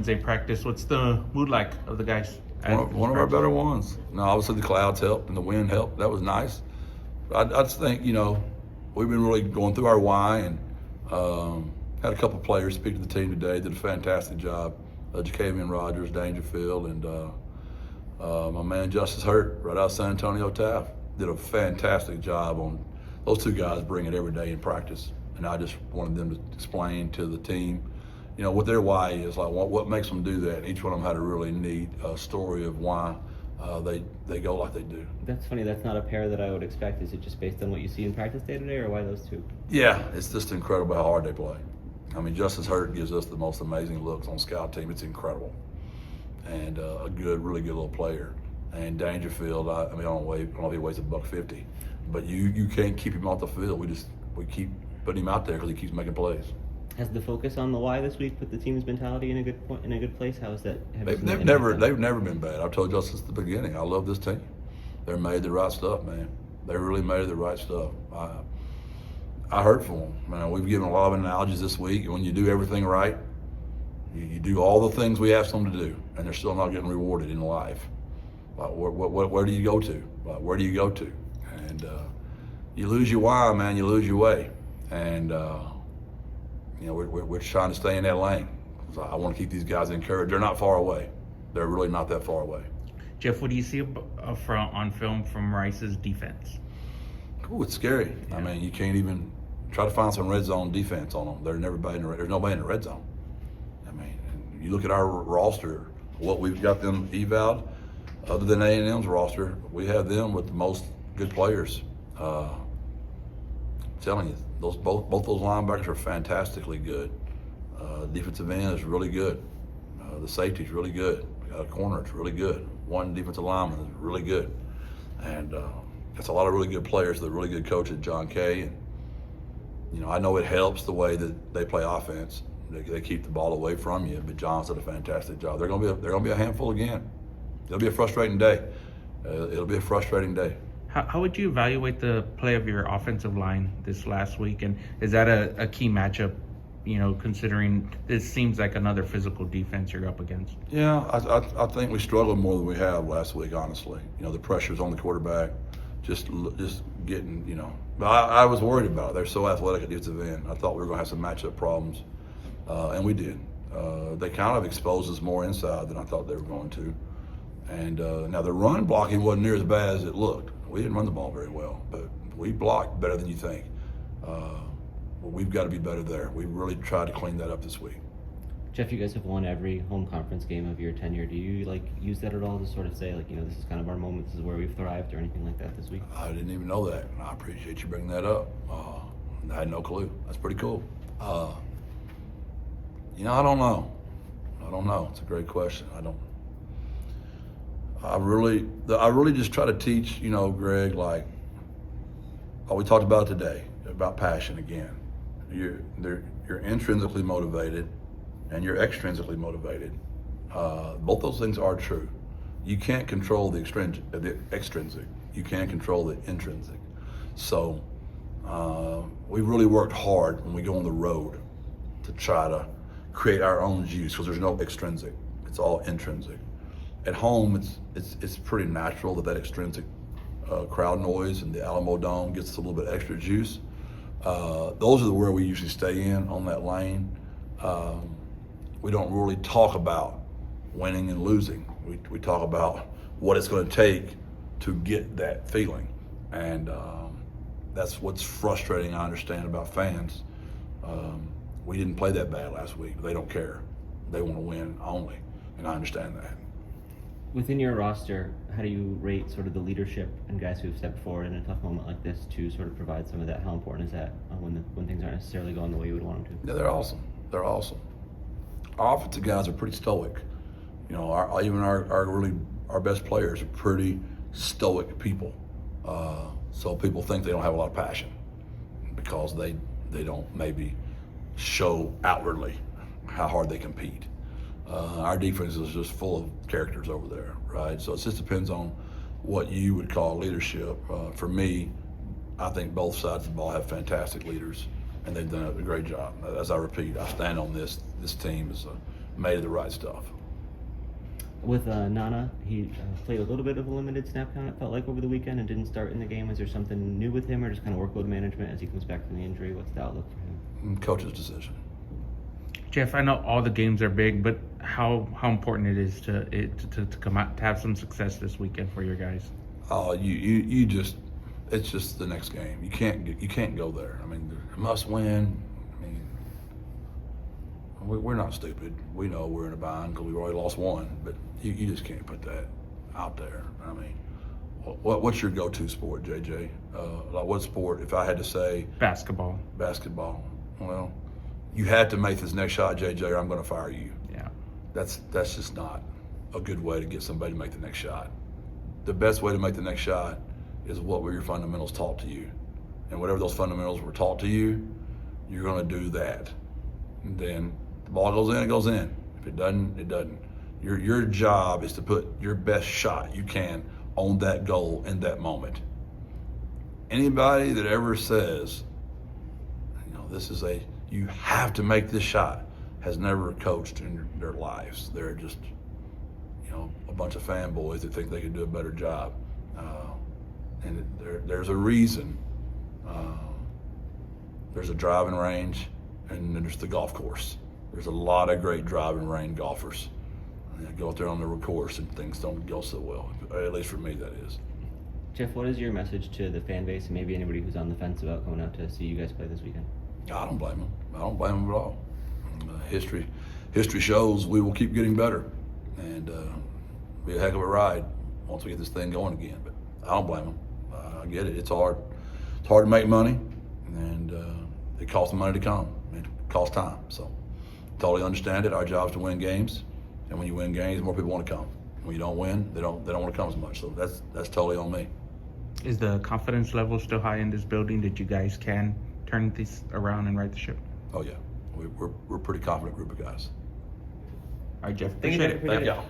Wednesday practice. What's the mood like of the guys? One of our better ones. Now, obviously the clouds helped and the wind helped. That was nice. I just think, we've been really going through our why, and had a couple of players speak to the team today. Did a fantastic job. Jacavian Rogers, Dangerfield, and my man Justice Hurt right out of San Antonio Taft did a fantastic job on those two guys. Bring it every day in practice, and I just wanted them to explain to the team, what their why is, like what makes them do that. Each one of them had a really neat story of why they go like they do. That's funny. That's not a pair that I would expect. Is it just based on what you see in practice day to day, or why those two? Yeah, it's just incredible how hard they play. I mean, Justice Hurt gives us the most amazing looks on scout team. It's incredible, and really good little player. And Dangerfield, I don't know if he weighs $150, but you can't keep him off the field. We keep putting him out there because he keeps making plays. Has the focus on the why this week put the team's mentality in a good place? How is that? They've never been bad. I've told you since the beginning. I love this team. They're made of the right stuff, man. They really made of the right stuff. I hurt for them, man. We've given a lot of analogies this week. When you do everything right, you do all the things we ask them to do, and they're still not getting rewarded in life. Like, where do you go to? Like, where do you go to? And you lose your why, man. You lose your way. And we're trying to stay in that lane. So I want to keep these guys encouraged. They're not far away. They're really not that far away. Jeff, what do you see on film from Rice's defense? Ooh, it's scary. Yeah. I mean, you can't even try to find some red zone defense on them. There's nobody in the red zone. I mean, you look at our roster, what we've got them eval'd, other than A&M's roster, we have them with the most good players. I'm telling you, both those linebackers are fantastically good. Defensive end is really good. The safety is really good. We got a corner that's really good. One defensive lineman is really good. And it's a lot of really good players. The really good coach at John Kay. And, I know it helps the way that they play offense. They keep the ball away from you, but John's did a fantastic job. They're gonna be a handful again. It'll be a frustrating day. How would you evaluate the play of your offensive line this last week? And is that a key matchup, considering this seems like another physical defense you're up against? Yeah, I think we struggled more than we have last week, honestly. The pressure's on the quarterback, just getting, But I was worried about it. They're so athletic at defensive end. I thought we were going to have some matchup problems, and we did. They kind of exposed us more inside than I thought they were going to. And now the run blocking wasn't near as bad as it looked. We didn't run the ball very well, but we blocked better than you think. We've got to be better there. We really tried to clean that up this week. Jeff, you guys have won every home conference game of your tenure. Do you use that at all to sort of say this is kind of our moment, this is where we've thrived, or anything like that this week? I didn't even know that. I appreciate you bringing that up. I had no clue. That's pretty cool. I don't know. It's a great question. I really just try to teach, Greg, like we talked about today, about passion again. You're intrinsically motivated and you're extrinsically motivated. Both those things are true. You can't control the extrinsic. You can't control the intrinsic. So we really worked hard when we go on the road to try to create our own juice, because there's no extrinsic. It's all intrinsic. At home, it's pretty natural that extrinsic crowd noise and the Alamo Dome gets a little bit extra juice. Those are where we usually stay in on that lane. We don't really talk about winning and losing. We talk about what it's going to take to get that feeling, and that's what's frustrating. I understand about fans. We didn't play that bad last week. They don't care. They want to win only, and I understand that. Within your roster, how do you rate sort of the leadership and guys who have stepped forward in a tough moment like this to sort of provide some of that? How important is that when things aren't necessarily going the way you would want them to? Yeah, they're awesome. Our offensive guys are pretty stoic. Even our best players are pretty stoic people. So people think they don't have a lot of passion because they don't maybe show outwardly how hard they compete. Our defense is just full of characters over there, right? So it just depends on what you would call leadership. For me, I think both sides of the ball have fantastic leaders, and they've done a great job. As I repeat, I stand on this. This team is made of the right stuff. With Nana, he played a little bit of a limited snap count, it felt like, over the weekend and didn't start in the game. Is there something new with him or just kind of workload management as he comes back from the injury? What's the outlook for him? Coach's decision. Jeff, I know all the games are big, but how important it is to come out to have some success this weekend for your guys. Oh, you just, it's just the next game. You can't go there. I mean, must win. I mean, we're not stupid. We know we're in a bind because we've already lost one, but you just can't put that out there. I mean, what's your go-to sport, JJ? Like what sport? If I had to say Basketball. Basketball. Well, you had to make this next shot, JJ, or I'm going to fire you. Yeah. That's just not a good way to get somebody to make the next shot. The best way to make the next shot is what were your fundamentals taught to you. And whatever those fundamentals were taught to you, you're going to do that. And then the ball goes in, it goes in. If it doesn't, it doesn't. Your job is to put your best shot you can on that goal in that moment. Anybody that ever says, you have to make this shot, has never coached in their lives. They're just, a bunch of fanboys that think they can do a better job. And there's a reason. There's a driving range, and then there's the golf course. There's a lot of great driving range golfers. And they go out there on the course, and things don't go so well. At least for me, that is. Jeff, what is your message to the fan base and maybe anybody who's on the fence about coming out to see you guys play this weekend? I don't blame them. I don't blame them at all. History shows we will keep getting better, and be a heck of a ride once we get this thing going again. But I don't blame them. I get it. It's hard. It's hard to make money, and it costs money to come. It costs time. So totally understand it. Our job is to win games, and when you win games, more people want to come. When you don't win, they don't want to come as much. So that's totally on me. Is the confidence level still high in this building that you guys can turn this around and right the ship? Oh yeah, we're a pretty confident group of guys. All right, Jeff. Thank you, Appreciate it. Jeff. Thank y'all.